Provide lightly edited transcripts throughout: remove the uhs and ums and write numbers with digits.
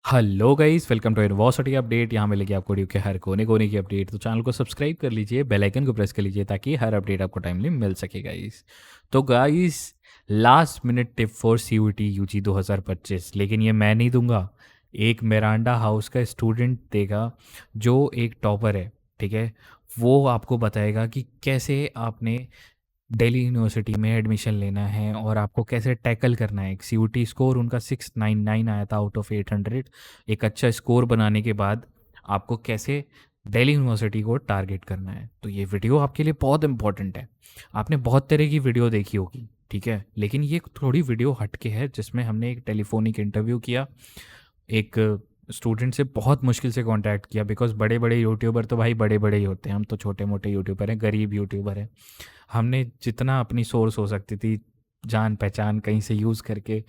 Hello guys, welcome to university update. यहाँ मिलेगी आपको ड्यू के हर कोने कोने की अपडेट। तो चैनल को सब्सक्राइब कर लीजिए, बेल आइकन को प्रेस कर लीजिए ताकि हर अपडेट आपको टाइमली मिल सके गाइस। तो guys, last minute tip for CUET UG 2025, लेकिन ये मैं नहीं दूंगा, एक मिरांडा हाउस का स्टूडेंट देगा जो एक टॉपर है। ठीक है, वो आपको बताएगा कि कैसे आपने दिल्ली यूनिवर्सिटी में एडमिशन लेना है और आपको कैसे टैकल करना है। एक सीयूटी स्कोर उनका 699 आया था आउट ऑफ 800। एक अच्छा स्कोर बनाने के बाद आपको कैसे दिल्ली यूनिवर्सिटी को टारगेट करना है। तो ये वीडियो आपके लिए बहुत इंपॉर्टेंट है। आपने बहुत तरह की वीडियो देखी होगी, ठीक है, लेकिन ये थोड़ी वीडियो हटके है जिसमें हमने एक टेलीफोनिक इंटरव्यू किया, एक स्टूडेंट से बहुत मुश्किल से कांटेक्ट किया। बिकॉज बड़े बड़े यूट्यूबर तो भाई बड़े बड़े ही होते हैं, हम तो छोटे मोटे यूट्यूबर हैं, गरीब यूट्यूबर हैं। हमने जितना अपनी सोर्स हो सकती थी, जान पहचान कहीं से यूज़ करके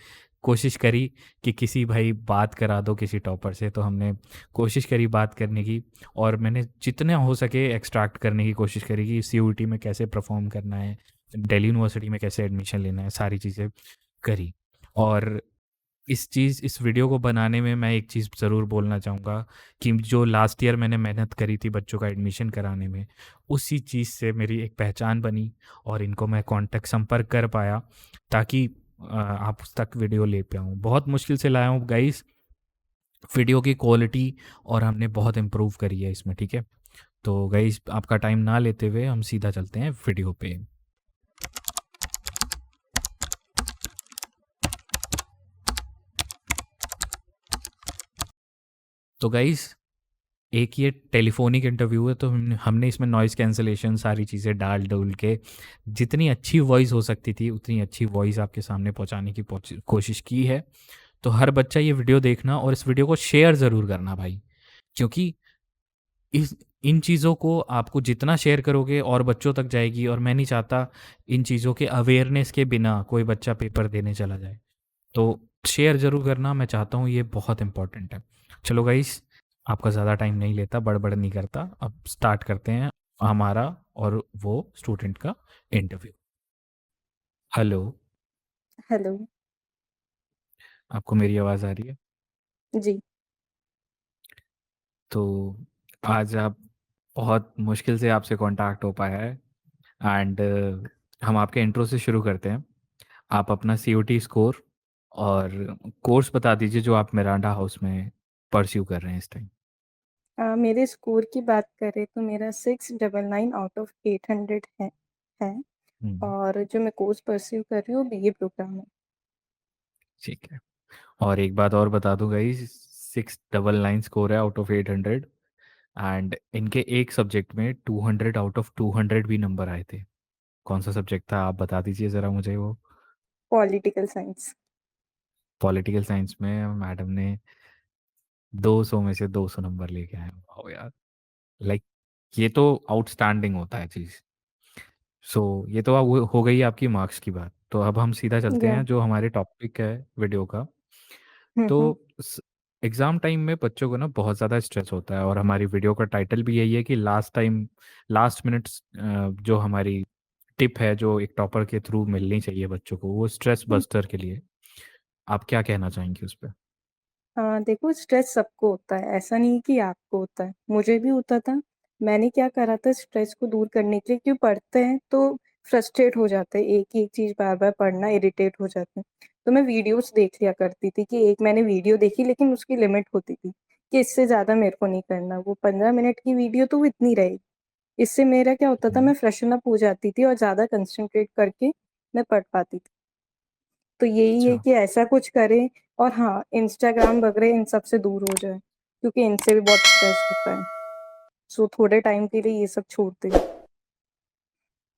कोशिश करी कि किसी भाई बात करा दो किसी टॉपर से। तो हमने कोशिश करी बात करने की, और मैंने जितना हो सके एक्सट्रैक्ट करने की कोशिश करी कि सीयूटी में कैसे परफॉर्म करना है, दिल्ली यूनिवर्सिटी में कैसे एडमिशन लेना है, सारी चीज़ें करी। और इस वीडियो को बनाने में मैं एक चीज़ ज़रूर बोलना चाहूँगा कि जो लास्ट ईयर मैंने मेहनत करी थी बच्चों का एडमिशन कराने में, उसी चीज़ से मेरी एक पहचान बनी और इनको मैं कांटेक्ट संपर्क कर पाया ताकि आप उस तक वीडियो ले पाऊँ। बहुत मुश्किल से लाया हूँ गाइस वीडियो की क्वालिटी, और हमने बहुत इम्प्रूव करी है इसमें। ठीक है, तो गाइस आपका टाइम ना लेते हुए हम सीधा चलते हैं वीडियो पे। तो गाइस, एक ये टेलीफोनिक इंटरव्यू है, तो हमने इसमें नॉइज़ कैंसलेशन सारी चीज़ें डाल डूल के जितनी अच्छी वॉइस हो सकती थी उतनी अच्छी वॉइस आपके सामने पहुंचाने की कोशिश की है। तो हर बच्चा ये वीडियो देखना और इस वीडियो को शेयर ज़रूर करना भाई, क्योंकि इस इन चीज़ों को आपको जितना शेयर करोगे और बच्चों तक जाएगी। और मैं नहीं चाहता इन चीज़ों के अवेयरनेस के बिना कोई बच्चा पेपर देने चला जाए। तो शेयर ज़रूर करना, मैं चाहता हूँ, ये बहुत इंपॉर्टेंट है। चलो गाइस, आपका ज़्यादा टाइम नहीं लेता, बड़बड़ नहीं करता, अब स्टार्ट करते हैं हमारा और वो स्टूडेंट का इंटरव्यू। Hello, hello. आपको मेरी आवाज़ आ रही है? जी। तो आज आप बहुत मुश्किल से आपसे कांटेक्ट हो पाया है, एंड हम आपके इंट्रो से शुरू करते हैं। आप अपना सीयूटी स्कोर और कोर्स बता दीजिए जो आप मिरांडा हाउस में परस्यू कर रहे हैं इस टाइम। मेरे स्कोर की बात करें तो मेरा 699 आउट ऑफ 800 है। हम्म, और जो मैं कोर्स परस्यू कर रही हूँ बीए प्रोग्राम में। ठीक है। और एक बात और बता दूं गाइस, 699 स्कोर है आउट ऑफ 800, एंड इनके एक सब्जेक्ट में 200 आउट ऑफ 200 भी नंबर आए थे। कौन सा सब्जेक्ट था आप बता दीजिए ज़रा मुझे वो। Political science. पॉलिटिकल साइंस में मैडम ने 200 में से 200 नंबर लेके आए। वाओ यार, लाइक ये तो आउटस्टैंडिंग होता है चीज़। सो ये तो हो गई आपकी मार्क्स की बात। तो अब हम सीधा चलते या। हैं जो हमारे टॉपिक है वीडियो का। तो हम्म। एग्ज़ाम टाइम में बच्चों को ना बहुत ज़्यादा स्ट्रेस होता है, और हमारी वीडियो का टाइटल भी यही है कि लास्ट मिनट्स जो हमारी टिप है जो एक टॉपर के थ्रू मिलनी चाहिए बच्चों को, वो स्ट्रेस बस्टर के लिए। आप क्या कहना चाहेंगे उस पर? देखो, स्ट्रेस सबको होता है, ऐसा नहीं कि आपको होता है, मुझे भी होता था। मैंने क्या करा था स्ट्रेस को दूर करने के लिए, क्यों पढ़ते हैं तो फ्रस्ट्रेट हो जाते हैं, एक ही एक चीज बार बार पढ़ना इरिटेट हो जाते हैं। तो मैं वीडियोस देख लिया करती थी कि एक मैंने वीडियो देखी, लेकिन उसकी लिमिट होती थी कि इससे ज्यादा मेरे को नहीं करना। वो 15 मिनट की वीडियो तो वो इतनी रहेगी। इससे मेरा क्या होता था, मैं फ्रेशन अप हो जाती थी और ज्यादा कंसंट्रेट करके मैं पढ़ पाती थी। तो यही है अच्छा, कि ऐसा कुछ करें। और हाँ, इंस्टाग्राम वगैरह इन सब से दूर हो जाए, क्योंकि इनसे भी बहुत स्ट्रेस होता है। सो थोड़े टाइम के लिए ये सब छोड़ दें।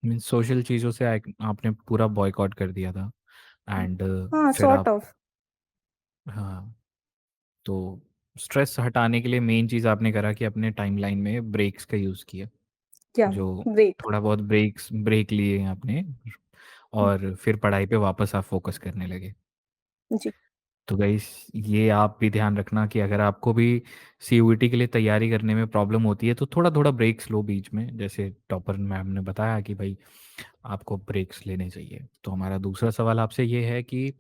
मीन सोशल चीज़ों से आपने पूरा बॉयकॉट कर दिया था, एंड हाँ, फिर सॉर्ट आप, ऑफ। हाँ, तो स्ट्रेस हटाने के लिए मेन चीज़ आपने करा कि अपने टाइमलाइन में ब्रेक्स का यूज़ किया। क्या? जो ब्रेक। थोड़ा बहुत ब्रेक लिए हैं आपने, और फिर पढ़ाई पे वापस आप फोकस करने लगे। जी। तो गाइस, ये आप भी ध्यान रखना कि अगर आपको भी सीयूईटी के लिए तैयारी करने में प्रॉब्लम होती है तो थोड़ा थोड़ा ब्रेक्स लो बीच में, जैसे टॉपर मैम ने बताया कि भाई आपको ब्रेक्स लेने चाहिए। तो हमारा दूसरा सवाल आपसे ये है कि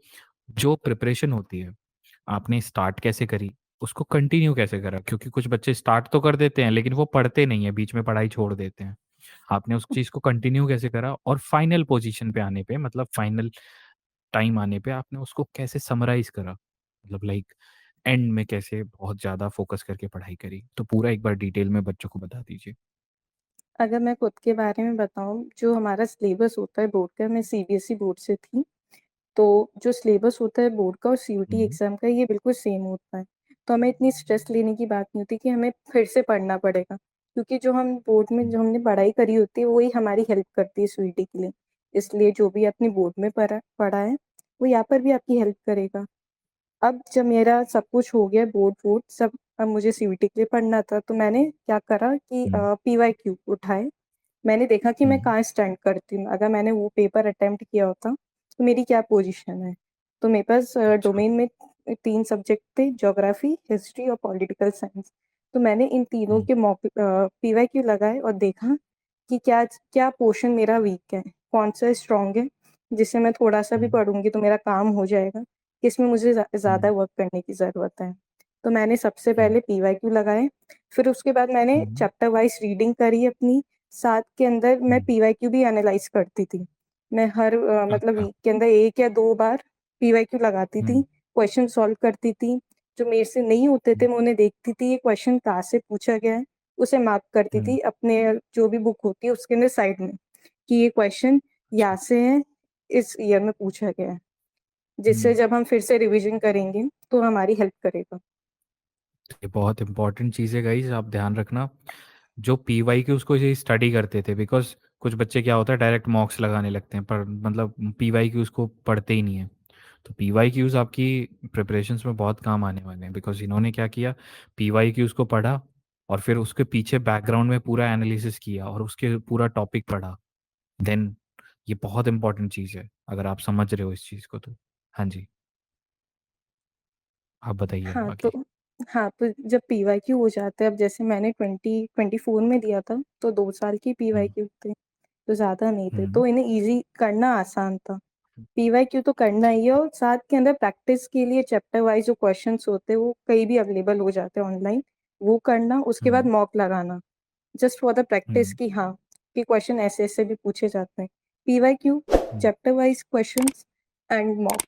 जो प्रिपरेशन होती है आपने स्टार्ट कैसे करी, उसको कंटिन्यू कैसे करा, क्योंकि कुछ बच्चे स्टार्ट तो कर देते हैं लेकिन वो पढ़ते नहीं है, बीच में पढ़ाई छोड़ देते हैं। आपने उस चीज को कंटिन्यू कैसे करा, और फाइनल पोजीशन पे आने पे, मतलब फाइनल टाइम आने पे आपने उसको कैसे समराइज करा, मतलब लाइक एंड में कैसे बहुत ज्यादा फोकस करके पढ़ाई करी, तो पूरा एक बार डिटेल में बच्चों को बता दीजिए। अगर मैं खुद के बारे में बताऊँ, जो हमारा सिलेबस होता है बोर्ड का, मैं सीबीएसई बोर्ड से थी, तो जो सिलेबस होता है बोर्ड का और सीयूटी हम्म। एग्ज़ाम का, ये बिल्कुल सेम होता है। तो हमें इतनी स्ट्रेस लेने की बात नहीं होती कि हमें फिर से पढ़ना पड़ेगा, क्योंकि जो हम बोर्ड में हम्म। जो हमने पढ़ाई करी होती है, वही हमारी हेल्प करती है सीयूटी के लिए। इसलिए जो भी आपने बोर्ड में पढ़ा पढ़ा है, वो यहाँ पर भी आपकी हेल्प करेगा। अब जब मेरा सब कुछ हो गया बोर्ड वोर्ड सब, अब मुझे सीयूटी के लिए पढ़ना था, तो मैंने क्या करा कि हम्म। पीवाईक्यू उठाए। मैंने देखा कि मैं हम्म। कहाँ स्टैंड करती हूँ, अगर मैंने वो पेपर अटेम्प्ट किया होता तो मेरी क्या पोजीशन है। तो मेरे पास अच्छा। डोमेन में 3 सब्जेक्ट थे, ज्योग्राफी, हिस्ट्री और पॉलिटिकल साइंस। तो मैंने इन तीनों हम्म। के मॉक पीवाईक्यू लगाए और देखा कि क्या क्या पोर्शन मेरा वीक है, कौन-सा स्ट्रॉन्ग है, जिससे मैं थोड़ा-सा भी हम्म। पढ़ूँगी तो मेरा काम हो जाएगा, किसमें मुझे ज़्यादा हम्म। वर्क करने की ज़रूरत है। तो मैंने सबसे हम्म। पहले पीवाईक्यू लगाए, फिर उसके बाद मैंने हम्म। चैप्टर वाइज़ रीडिंग करी अपनी, साथ के अंदर मैं हम्म। पीवाईक्यू भी एनालाइज़ करती थी। मैं हर मतलब अच्छा। वीक के अंदर 1 या 2 बार पीवाईक्यू लगाती थी, हम्म। क्वेश्चन सॉल्व करती थी। जो मेरे से नहीं होते थे, हम्म। मैं उन्हें देखती थी, ये क्वेश्चन कहाँ से पूछा गया है, उसे मार्क करती हम्म। थी अपने जो भी बुक होती है उसके अंदर साइड में, कि ये क्वेश्चन अच्छा। यहाँ से है, इस ईयर में पूछा गया है। जिससे हम्म। जब हम फिर से रिवीजन करेंगे, तो हमारी हेल्प करेगा। ये बहुत इंपॉर्टेंट चीज़ है गाइस, आप ध्यान रखना। जो पीवाई की उसको ये स्टडी करते थे, बिकॉज कुछ बच्चे क्या होता है डायरेक्ट मॉक्स लगाने लगते हैं, पर मतलब पीवाई की उसको पढ़ते ही नहीं है। तो पीवाई क्यूज आपकी प्रिपरेशंस में बहुत काम आने वाले हैं, बिकॉज इन्होंने क्या किया, पीवाई क्यूज को पढ़ा और फिर उसके पीछे बैकग्राउंड में पूरा एनालिसिस किया और उसके पूरा टॉपिक पढ़ा। देन ये बहुत इंपॉर्टेंट चीज़ है, अगर आप समझ रहे हो इस चीज़ को तो। हाँ जी, आप बताइए अब हाँ, तो आगे। हाँ, तो जब पीवाईक्यू हो जाता है, अब जैसे मैंने 2024 में दिया था, तो 2 साल की हम्म। पीवाईक्यू थे, तो ज़्यादा नहीं थे, हम्म। तो इन्हें ईज़ी करना आसान था। पीवाईक्यू तो करना ही है, और साथ के अंदर प्रैक्टिस के लिए चैप्टर वाइज़ जो क्वेश्चन्स होते हैं, वो कहीं भी अवेलेबल हो जाते हैं ऑनलाइन, वो करना, उसके बाद हम्म। मॉक लगाना, just for the practice hmm. कि हाँ, कि क्वेश्चन ऐसे-ऐसे भी पूछे जाते हैं। PYQ, hmm. Chapter wise questions and mock,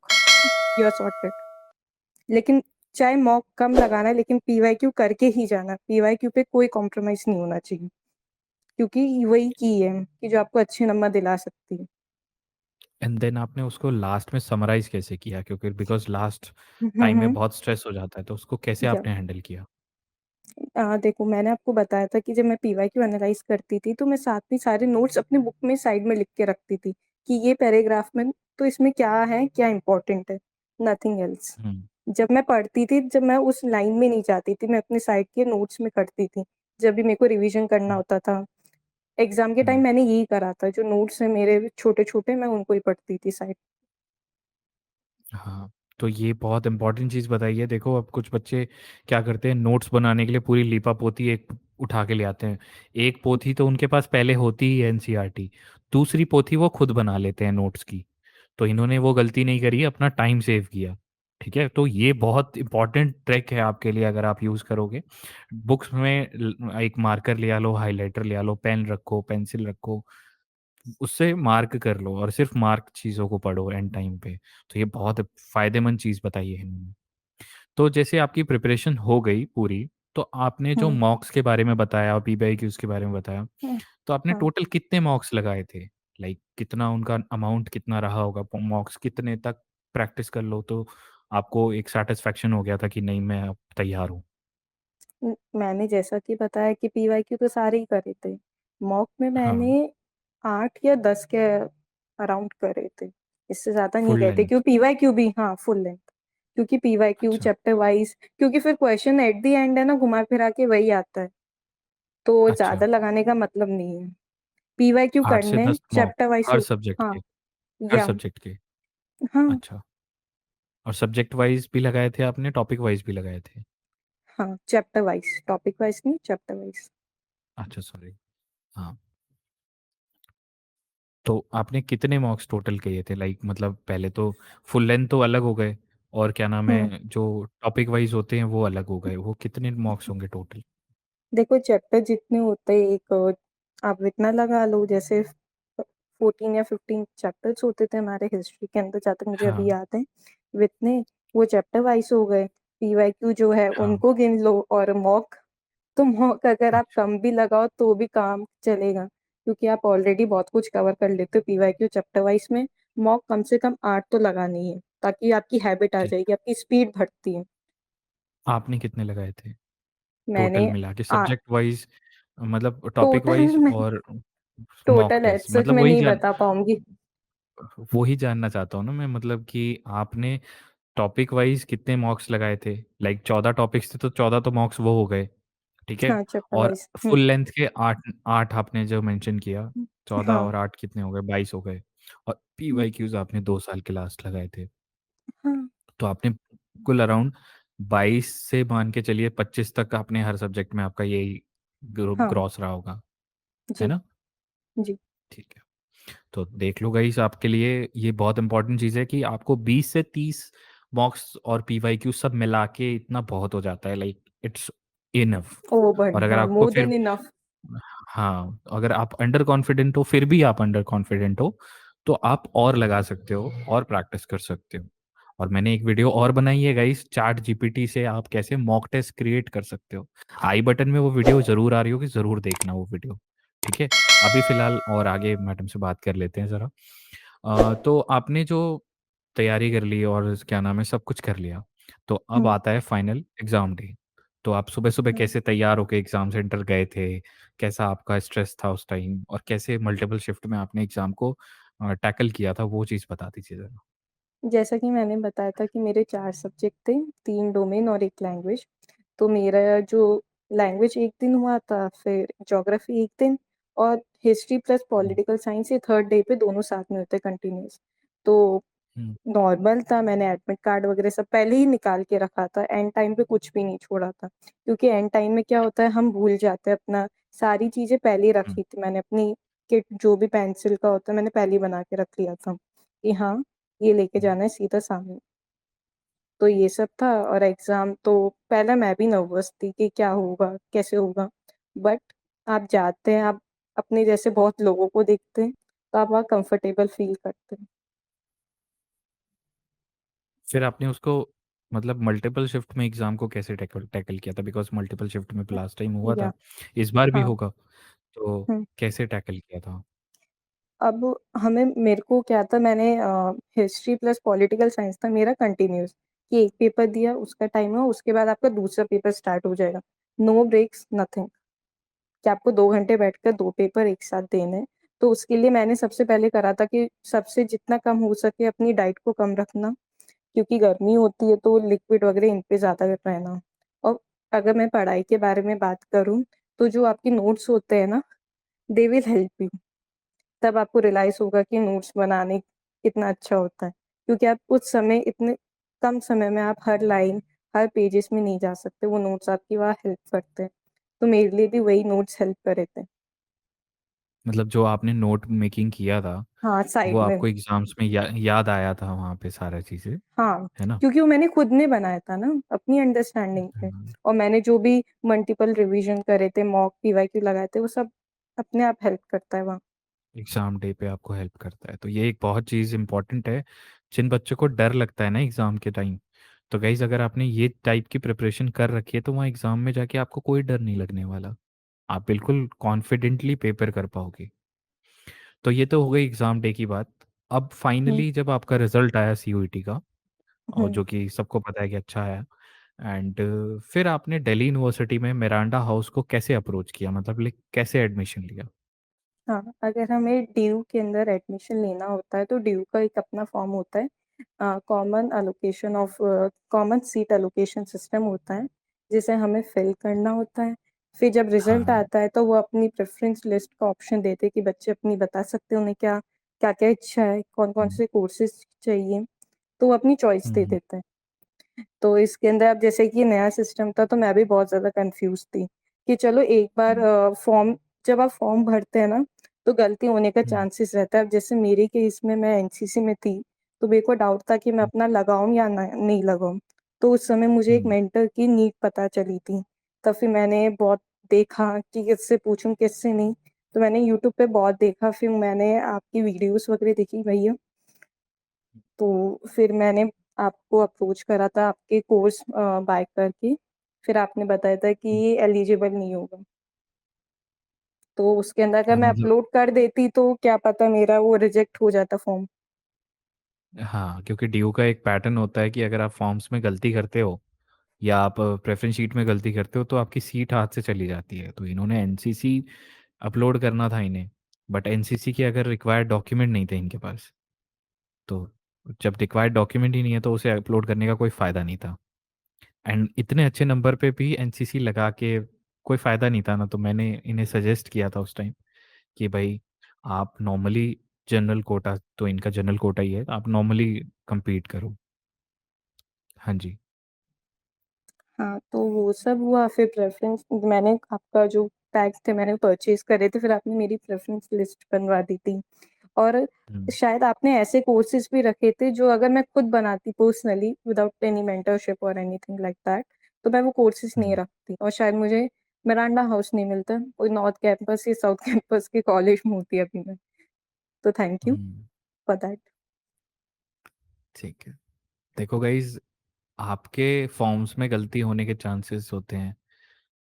you are sorted. लेकिन चाहे मॉक कम लगाना है, लेकिन पीवाईक्यू करके ही जाना। पीवाईक्यू पे कोई कॉम्प्रोमाइज़ नहीं होना चाहिए, क्योंकि वही की है कि जो आपको अच्छे नंबर दिला सकती है। एंड देन आपने उसको लास्ट में समराइज कैसे किया, क्योंकि बिकॉज लास्ट हुँ, टाइम में हुँ। बहुत स्ट्रेस हो जाता है, तो उसको कैसे या आपने हैंडल किया। देखो, मैंने आपको बताया था कि जब मैं पीवाईक्यू एनालाइज़ करती थी, तो मैं साथ में सारे नोट्स अपनी बुक में साइड में लिख के रखती थी, कि ये पैराग्राफ में तो इसमें क्या है, क्या इम्पोर्टेंट है, नथिंग एल्स। हम्म। जब मैं पढ़ती थी, जब मैं उस लाइन में नहीं जाती थी, मैं अपने साइड के नोट्स में करती थी, जब भी मेरे को रिवीजन करना हम्म। होता था। एग्ज़ाम के टाइम हम्म। मैंने यही करा था, जो नोट्स हैं मेरे छोटे-छोटे, मैं उनको ही पढ़ती थी साइड। हाँ, तो ये बहुत इंपॉर्टेंट चीज़ बताई है। देखो अब कुछ बच्चे क्या करते हैं, नोट्स बनाने के लिए पूरी लीपा पोथी एक उठा के ले आते हैं। एक पोथी तो उनके पास पहले होती ही है एनसीईआरटी, दूसरी पोथी वो खुद बना लेते हैं नोट्स की। तो इन्होंने वो गलती नहीं करी, अपना टाइम सेव किया। ठीक है, तो ये बहुत इंपॉर्टेंट ट्रिक है आपके लिए, अगर आप यूज़ करोगे। बुक्स में एक मार्कर ले आ लो, हाइलाइटर ले आ लो, पेन रखो, पेंसिल रखो, उससे मार्क कर लो और सिर्फ मार्क चीज़ों को पढ़ो एंड टाइम पे। तो ये बहुत फ़ायदेमंद चीज़ बताई है इन्होंने। तो जैसे आपकी प्रिपरेशन हो गई पूरी, तो आपने जो हुँ, मॉक्स के बारे में बताया और पीबीआईक्यूज़ के बारे में बताया, हुँ, तो आपने हाँ। टोटल कितने मॉक्स लगाए थे? लाइक कितना उनका अमाउंट कितना रहा होगा? मॉक्स कितने तक प्रैक्टिस कर लो तो आपको एक सैटिस्फैक्शन हो गया था कि नहीं मैं अब तैयार हूँ? मैंने जैसा कि बताया कि पीवाईक्यू तो सारे ही करे थे। मॉक में हाँ, मैंने 8 या 10 के अराउंड करे थे। इससे ज़्यादा नहीं फुल गए थे, लेंथ। क्योंकि पीवाईक्यू भी हाँ, फुल लेंथ। क्योंकि पीवाईक्यू अच्छा, चैप्टर वाइज़, क्योंकि फिर क्वेश्चन एट द एंड है ना, घुमा-फिरा के वही आता है, तो अच्छा। ज़्यादा लगाने का मतलब नहीं है। पीवाईक्यू 8 से करने 10 मॉक चैप्टर वाइज़ हर हो। सब्जेक्ट हाँ, के? हर या सब्जेक्ट के? हाँ, अच्छा। और सब्जेक्ट वाइज़ भी लगाए थे आपने, टॉपिक वाइज़ भी लगाए थे? हाँ, चैप्टर वाइज़, टॉपिक वाइज़ नहीं, चैप्टर वाइज़। अच्छा, सॉरी। हाँ, तो आपने कितने मॉक्स टोटल किए थे? लाइक मतलब पहले तो फुल लेंथ तो अलग हो गए, और क्या नाम हम्म है, जो टॉपिक वाइज होते हैं वो अलग हो गए। वो कितने मार्क्स होंगे टोटल? देखो चैप्टर जितने होते हैं एक आप इतना लगा लो, जैसे 14 या 15 चैप्टर्स होते थे हमारे हिस्ट्री के अंदर, जहाँ तक मुझे अभी हाँ, याद है वितने, वो चैप्टर वाइज हो गए। पीवाईक्यू जो है हाँ। उनको गिन लो, और मॉक, तो मॉक अगर आप अच्छा, कम भी लगाओ तो भी काम चलेगा, क्योंकि आप ऑलरेडी बहुत कुछ कवर कर लेते हो पीवाईक्यू चैप्टर वाइज में। मॉक कम से कम 8 तो लगानी है, ताकि आपकी हैबिट आ ठीक। जाएगी, आपकी स्पीड बढ़ती है। आपने कितने लगाए थे मैंने टोटल मिला के, सब्जेक्ट वाइज, मतलब टॉपिक टोटल वाइज में और मॉक टोटल टेस्ट? एग्जैक्ट मतलब में नहीं बता पाऊंगी। वही जानना चाहता हूँ ना मैं, मतलब कि आपने टॉपिक वाइज कितने मॉक्स लगाए थे? लाइक 14 टॉपिक्स थे तो 14 तो मॉक्स वो हो गए, ठीक है। हाँ चैप्टर और वाइज। फुल लेंथ के 8, 8 आपने जो मेंशन किया, 14 हाँ और 8 कितने हो गए? 22 हो गए। और पी वाई क्यूज आपने 2 साल के लास्ट लगाए थे, हाँ तो आपने कुल अराउंड 22 से मान के चलिए 25 तक आपने हर सब्जेक्ट में आपका यही हाँ। ग्रॉस रहा होगा, है जी। ना? जी। ठीक है। तो देख लो गाइस, आपके लिए ये बहुत इंपॉर्टेंट चीज़ है कि आपको 20 से 30 मॉक्स और पीवाईक्यू सब मिला के इतना बहुत हो जाता है, लाइक इट्स इनफ। ओ और अगर हाँ, आपको मोर फिर, देन इनफ। हाँ, अगर आप अंडर कॉन्फिडेंट हो, फिर भी आप अंडर कॉन्फिडेंट हो, तो आप और लगा सकते हो और प्रैक्टिस कर सकते हो। और मैंने एक वीडियो और बनाई है गाइस, चैट जीपीटी से आप कैसे मॉक टेस्ट क्रिएट कर सकते हो। आई बटन में वो वीडियो जरूर आ रही होगी, जरूर देखना वो वीडियो, ठीक है। अभी फिलहाल और आगे मैडम से बात कर लेते हैं ज़रा। तो आपने जो तैयारी कर ली और क्या नाम है, सब कुछ कर लिया, तो अब हम्म आता है फाइनल एग्जाम डे। तो आप सुबह सुबह हम्म। कैसे तैयार होके एग्जाम सेंटर गए थे? कैसा आपका स्ट्रेस था उस टाइम, और कैसे मल्टीपल शिफ्ट में आपने एग्जाम को टैकल किया था, वो चीज़ बता दीजिए ज़रा। जैसा कि मैंने बताया था कि मेरे 4 सब्जेक्ट थे, 3 डोमेन और 1 लैंग्वेज। तो मेरा जो लैंग्वेज एक दिन हुआ था, फिर ज्योग्राफी एक दिन, और हिस्ट्री प्लस हम्म, पॉलिटिकल साइंस ये थर्ड डे पे दोनों साथ में होते हैं कंटिन्यूअस। तो हम्म, नॉर्मल था, मैंने एडमिट कार्ड वगैरह सब पहले ही निकाल के रखा था, एंड टाइम पे कुछ भी नहीं छोड़ा था, क्योंकि एंड टाइम में क्या होता है हम भूल जाते हैं अपना, सारी चीजें पहले ही हम्म। रखी थी मैंने अपनी किट, जो भी पेंसिल का होता है मैंने पहले ही बना के रख लिया था कि हाँ ये लेके हम्म। जाना है सीधा सामने। तो ये सब था, और एग्जाम तो पहले मैं भी नर्वस थी कि क्या होगा कैसे होगा, बट आप जाते हैं, आप अपने जैसे बहुत लोगों को देखते हैं, तो आप वहाँ कंफर्टेबल फील करते हैं। फिर आपने उसको, मतलब मल्टीपल शिफ्ट में एग्जाम को कैसे टैकल टैकल किया था? बिकॉज मल्टीपल शिफ्ट में लास्ट टाइम हुआ या था, इस बार भी हाँ। होगा, तो हम्म। कैसे टैकल किया था? अब हमें मेरे को क्या था, मैंने हिस्ट्री प्लस पॉलिटिकल साइंस था मेरा कंटिन्यूस, कि एक पेपर दिया उसका टाइम है, उसके बाद आपका दूसरा पेपर स्टार्ट हो जाएगा, नो ब्रेक्स नथिंग, कि आपको 2 घंटे बैठकर 2 पेपर एक साथ देने हैं। तो उसके लिए मैंने सबसे पहले करा था कि सबसे जितना कम हो सके अपनी डाइट को कम रखना, क्योंकि गर्मी होती है तो लिक्विड वगैरह इन पे ज़्यादा रहना। और अगर मैं पढ़ाई के बारे में बात करूँ, तो जो आपके नोट्स होते हैं ना, दे विल हेल्प यू, तब आपको रियलाइज होगा कि नोट्स बनाने कितना अच्छा होता है, क्योंकि आप उस समय इतने कम समय में आप हर लाइन हर पेजेस में नहीं जा सकते, वो नोट्स आपकी वहाँ हेल्प करते हैं। तो मेरे लिए भी वही नोट्स हेल्प करे थे। मतलब जो आपने नोट मेकिंग किया था, हाँ वो साइड में। आपको एग्जाम्स में याद आया था वहाँ पे सारा चीज़ें, हाँ, है ना? क्योंकि वो मैंने खुद ने बनाया था ना अपनी अंडरस्टैंडिंग पे, हाँ। और मैंने जो भी मल्टीपल रिवीजन करे थे, मॉक पीवाईक्यू लगाए थे, वो सब अपने आप हेल्प करता है वहाँ। एग्जाम डे पे आपको हेल्प करता है, तो ये एक बहुत चीज़ इंपॉर्टेंट है। जिन बच्चों को डर लगता है ना एग्जाम के टाइम, तो गाइज अगर आपने ये टाइप की प्रिपरेशन कर रखी है, तो वहाँ एग्जाम में जाके आपको कोई डर नहीं लगने वाला। आप बिल्कुल कॉन्फिडेंटली पेपर कर पाओगे। तो ये तो हो गई एग्जाम डे की बात। अब हम्म फाइनली जब आपका रिजल्ट आया सीयूईटी का, और हम्म। जो कि सबको पता है कि अच्छा है, एंड फिर आपने दिल्ली यूनिवर्सिटी में मिरांडा हाउस को कैसे अप्रोच किया, मतलब कैसे एडमिशन लिया? हाँ, अगर हमें ड्यू के अंदर एडमिशन लेना होता है तो ड्यू का एक अपना फॉर्म होता है, कॉमन सीट एलोकेशन सिस्टम होता है, जिसे हमें फिल करना होता है। फिर जब रिजल्ट हाँ। आता है तो वो अपनी प्रेफरेंस लिस्ट का ऑप्शन देते हैं कि बच्चे अपनी बता सकते हैं उन्हें क्या क्या क्या इच्छा है, कौन कौन हम्म, से कोर्सेज चाहिए, तो वो अपनी चॉइस दे हम्म, देते हैं। तो इसके अंदर अब जैसे कि ये नया सिस्टम था तो मैं भी बहुत ज़्यादा कंफ्यूज थी कि चलो एक बार हम्म, फॉर्म, जब आप फॉर्म भरते हैं ना तो गलती होने का हम्म, चांसेस रहता है। अब जैसे मेरे केस में मैं एनसीसी में थी, तो मेरे को डाउट था कि मैं अपना लगाऊँ या नहीं लगाऊँ। तो उस समय मुझे एक हम्म, मेंटर की नीड पता चली थी। तब फिर मैंने बहुत देखा कि किससे पूछूँ, किससे नहीं। तो मैंने यूट्यूब पे बहुत देखा, फिर मैंने आपकी वीडियोज़ वगैरह देखी भैया, तो फिर मैंने आपको अप्रोच करा था आपके कोर्स बाय करके। फिर आपने बताया था कि ये एलिजिबल नहीं होगा। तो उसके अंदर अगर मैं मतलब अपलोड कर देती तो क्या पता मेरा वो रिजेक्ट हो जाता फॉर्म। हाँ, क्योंकि ड्यू का एक पैटर्न होता है कि अगर आप फॉर्म्स में गलती करते हो या आप प्रेफरेंस शीट में गलती करते हो तो आपकी सीट हाथ से चली जाती है। तो इन्होंने एनसीसी अपलोड करना था इन्हें, बट एनसीसी के अगर रिक्वायर्ड डॉक्यूमेंट नहीं थे इनके पास। तो जब रिक्वायर्ड डॉक्यूमेंट ही नहीं है तो उसे अपलोड करने का कोई फ़ायदा नहीं था। एंड इतने अच्छे नंबर पे भी एनसीसी लगा के कोई फ़ायदा नहीं था ना। तो मैंने इन्हें सजेस्ट किया था उस टाइम कि भाई आप नॉर्मली जनरल कोटा, तो इनका जनरल कोटा ही है, आप नॉर्मली compete करो। हाँ जी। हाँ, तो वो सब हुआ, फिर प्रेफ़रेंस मैंने आपका जो टैग्स थे मैंने परचेज़ करे थे, फिर आपने मेरी प्रेफ़रेंस लिस्ट बनवा दी थी। और हम्म, शायद आपने ऐसे कोर्सेज़ भी रखे थे जो अगर मैं खुद बनाती पर्सनली विदाउट एनी मेंटरशिप और एनीथिंग लाइक दैट, तो मैं वो कोर्सेज़ नहीं हम्म, रखती और शायद मुझे मिरांडा हाउस नहीं मिलता, कोई नॉर्थ कैंपस या साउथ कैंपस के कॉलेज में होती अभी मैं। तो thank you hmm, for that. ठीक है। देखो गाइज, आपके फॉर्म्स में गलती होने के चांसेस होते हैं।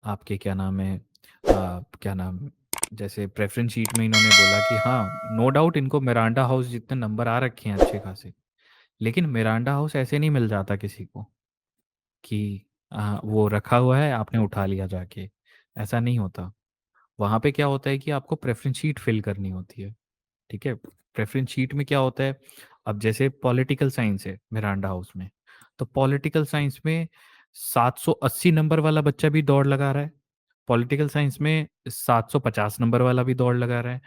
आपके क्या नाम है, क्या नाम, जैसे प्रेफरेंस शीट में इन्होंने बोला कि हाँ, नो डाउट इनको मिरांडा हाउस जितने नंबर आ रखे हैं अच्छे खासे, लेकिन मिरांडा हाउस ऐसे नहीं मिल जाता किसी को कि वो रखा हुआ है आपने उठा लिया जाके। ऐसा नहीं होता। वहाँ पे क्या होता है कि आपको प्रेफरेंस शीट फिल करनी होती है। ठीक है। प्रेफरेंस शीट में क्या होता है, अब जैसे पॉलिटिकल साइंस है मिरांडा हाउस में, तो पॉलिटिकल साइंस में 780 नंबर वाला बच्चा भी दौड़ लगा रहा है, पॉलिटिकल साइंस में 750 नंबर वाला भी दौड़ लगा रहा है,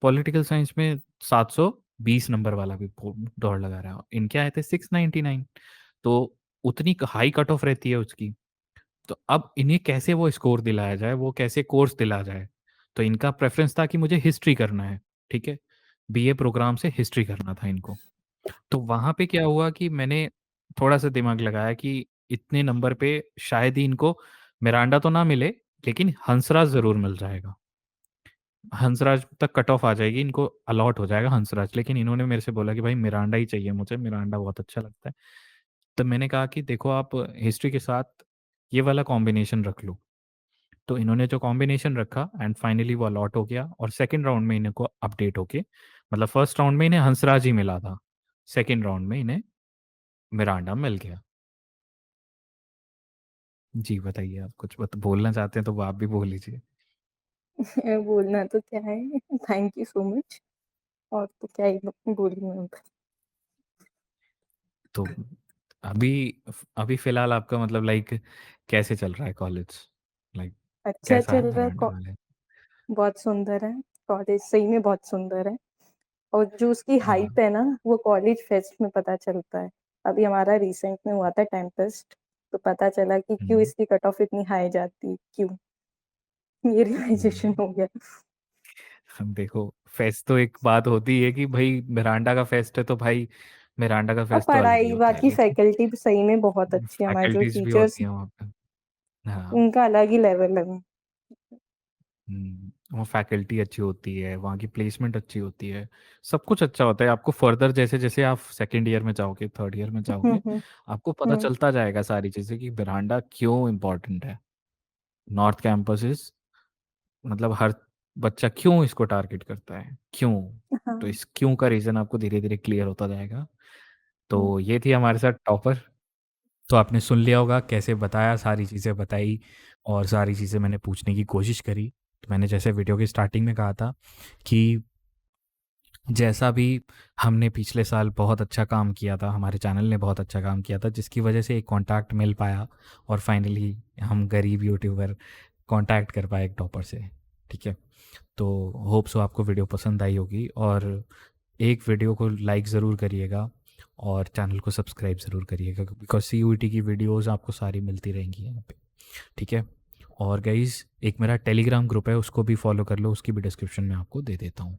पॉलिटिकल साइंस में 720 नंबर वाला भी दौड़ लगा रहा है। इनके आए थे 699। तो उतनी हाई कट ऑफ रहती है उसकी। तो अब इन्हें कैसे वो स्कोर दिलाया जाए, वो कैसे कोर्स दिला जाए। तो इनका प्रेफरेंस था कि मुझे हिस्ट्री करना है। ठीक है। बीए प्रोग्राम से हिस्ट्री करना था इनको। तो वहाँ पे क्या हुआ कि मैंने थोड़ा सा दिमाग लगाया कि इतने नंबर पे शायद ही इनको मिरांडा तो ना मिले, लेकिन हंसराज ज़रूर मिल जाएगा। हंसराज तक कट ऑफ आ जाएगी, इनको अलॉट हो जाएगा हंसराज। लेकिन इन्होंने मेरे से बोला कि भाई मिरांडा ही चाहिए मुझे, मिरांडा बहुत अच्छा लगता है। तो मैंने कहा कि देखो आप हिस्ट्री के साथ ये वाला कॉम्बिनेशन रख लो। तो इन्होंने जो कॉम्बिनेशन रखा एंड फाइनली वो अलॉट हो गया। और सेकंड राउंड में इनको अपडेट होके, मतलब फर्स्ट राउंड में इन्हें हंसराज ही मिला था, सेकंड राउंड में इन्हें मिरांडा मिल गया। जी बताइए, आप कुछ बोलना चाहते हैं तो वो आप भी बोल लीजिए। बोलना तो क्या है, थैंक यू सो मच। और तो क्या ही बोलूँ मैं। तो अभी अभी फिलहाल आपका मतलब लाइक कैसे चल रहा है कॉलेज, लाइक अच्छा कैसा है चल रहा है मिरांडा वाले? बहुत सुंदर है, कॉलेज सही में बहुत सुंदर है। और जो उसकी हाँ। हाइप है ना, वो कॉलेज फेस्ट में पता चलता है। अभी हमारा रिसेंट में हुआ था टेम्पेस्ट, तो पता चला कि क्यों हम्म, इसकी कट ऑफ इतनी हाई जाती है, क्यों। ये रियलाइजेशन हम्म। हो गया। हम देखो, फेस्ट तो एक बात होती है कि भाई मिरांडा का फेस्ट है तो भाई मिरांडा का और फेस्ट तो अलग ही पढ़ाई होता है, बाकी लेकिन फैकल्टी भी सही में बहुत अच्छी है, हमारे जो फैकल्टीज भी टीचर्स, होती हैं वहाँ पे। हाँ। उनका अलग ही लेवल है। वहाँ फैकल्टी अच्छी होती है, वहाँ की प्लेसमेंट अच्छी होती है, सब कुछ अच्छा होता है। आपको फर्दर जैसे जैसे आप सेकेंड ईयर में जाओगे, थर्ड ईयर में हम्म जाओगे, हम्म आपको पता हम्म चलता जाएगा सारी चीज़ें कि मिरांडा क्यों इम्पोर्टेंट है। नॉर्थ कैंपसेस, मतलब हर बच्चा क्यों इसको टारगेट करता है, क्यों। तो हाँ। इस क्यों का रीज़न आपको धीरे धीरे क्लियर होता जाएगा। हम्म, तो ये थी हमारे साथ टॉपर। तो आपने सुन लिया होगा कैसे बताया, सारी चीज़ें बताई और सारी चीज़ें मैंने पूछने की कोशिश करी। तो मैंने जैसे वीडियो की स्टार्टिंग में कहा था कि जैसा भी हमने पिछले साल बहुत अच्छा काम किया था, हमारे चैनल ने बहुत अच्छा काम किया था, जिसकी वजह से एक कांटेक्ट मिल पाया और फाइनली हम गरीब यूट्यूबर कांटेक्ट कर पाए एक टॉपर से। ठीक है। तो होप सो आपको वीडियो पसंद आई होगी, और एक वीडियो को लाइक ज़रूर करिएगा और चैनल को सब्सक्राइब ज़रूर करिएगा, बिकॉज CUET की वीडियोस आपको सारी मिलती रहेंगी यहाँ पे। ठीक है। और गाइज़, एक मेरा टेलीग्राम ग्रुप है, उसको भी फॉलो कर लो, उसकी भी डिस्क्रिप्शन में आपको दे देता हूँ।